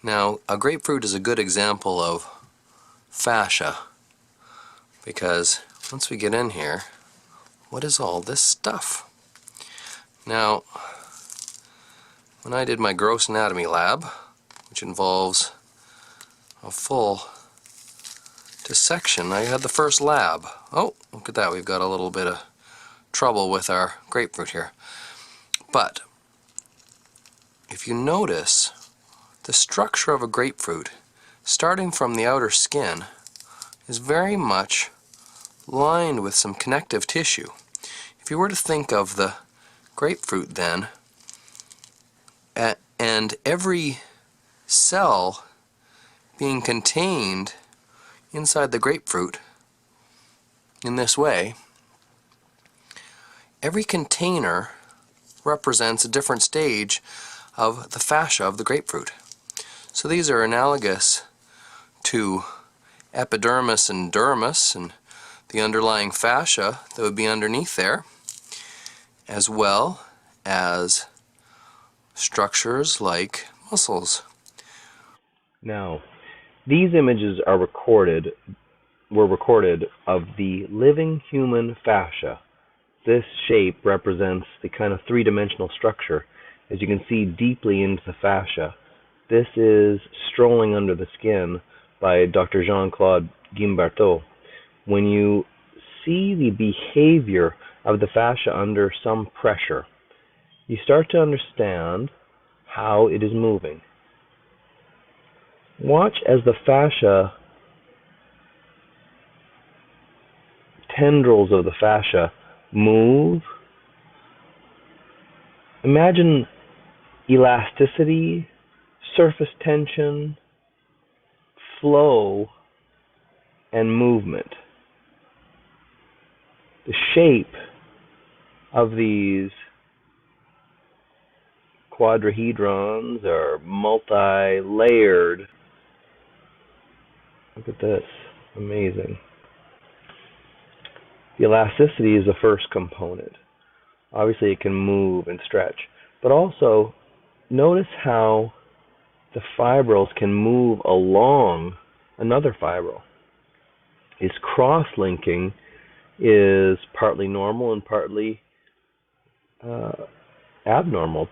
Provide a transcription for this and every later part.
Now, a grapefruit is a good example of fascia, because once we get in here, what is all this stuff? Now, when I did my gross anatomy lab, which involves a full dissection, I had the first lab. Oh, look at that, we've got a little bit of trouble with our grapefruit here. But if you notice, the structure of a grapefruit, starting from the outer skin, is very much lined with some connective tissue. If you were to think of the grapefruit then, and every cell being contained inside the grapefruit in this way, every container represents a different stage of the fascia of the grapefruit. So these are analogous to epidermis and dermis and the underlying fascia that would be underneath there, as well as structures like muscles. Now, these images were recorded of the living human fascia. This shape represents the kind of three-dimensional structure. As you can see deeply into the fascia, this is Strolling Under the Skin by Dr. Jean-Claude Guimberteau. When you see the behavior of the fascia under some pressure, you start to understand how it is moving. Watch as the fascia, tendrils of the fascia, move. Imagine elasticity, surface tension, flow, and movement. The shape of these quadrahedrons are multi-layered. Look at this, amazing. The elasticity is the first component. Obviously it can move and stretch, but also notice how the fibrils can move along another fibril. Its cross-linking is partly normal and partly abnormal,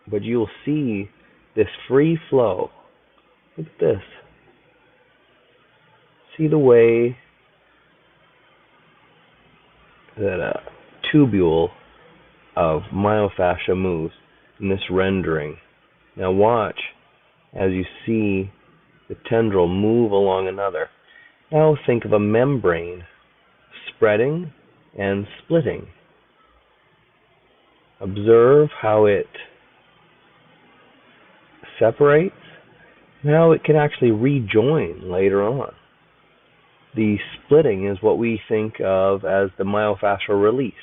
but you'll see this free flow. Look at this. See the way that a tubule of myofascia moves in this rendering. Now watch as you see the tendril move along another. Now think of a membrane spreading and splitting. Observe how it separates and how it can actually rejoin later on. The splitting is what we think of as the myofascial release.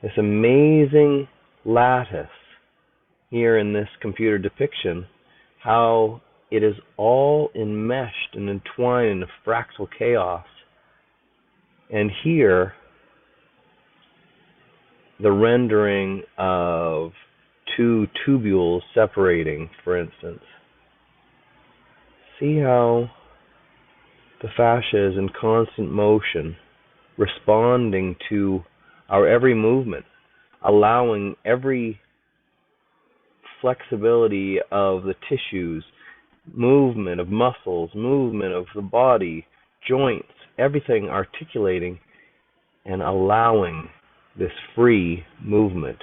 This amazing lattice here in this computer depiction, how it is all enmeshed and entwined in a fractal chaos. And here, the rendering of two tubules separating, for instance. See how the fascia is in constant motion, responding to our every movement, allowing every flexibility of the tissues, movement of muscles, movement of the body, joints, everything articulating and allowing this free movement.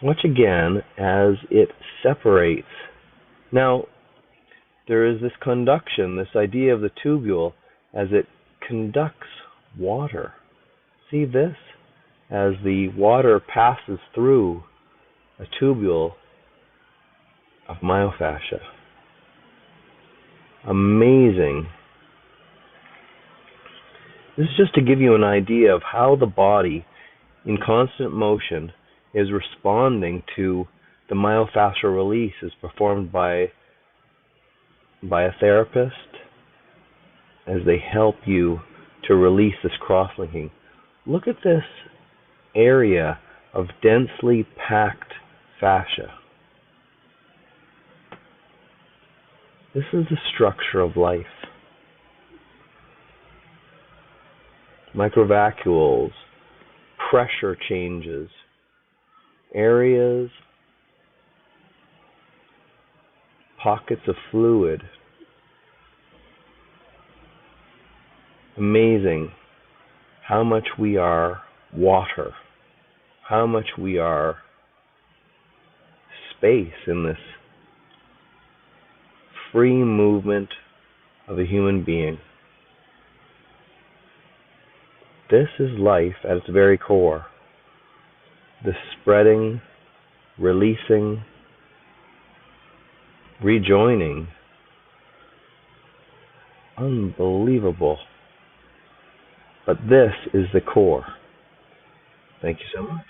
Watch again as it separates. Now, there is this conduction, this idea of the tubule as it conducts water. See this? As the water passes through a tubule of myofascia. Amazing. This is just to give you an idea of how the body, in constant motion, is responding to the myofascial release as performed by a therapist as they help you to release this cross-linking. Look at this area of densely packed fascia. This is the structure of life. Microvacuoles, pressure changes, areas, pockets of fluid. Amazing how much we are water, how much we are space in this free movement of a human being. This is life at its very core. The spreading, releasing, rejoining. Unbelievable. But this is the core. Thank you so much.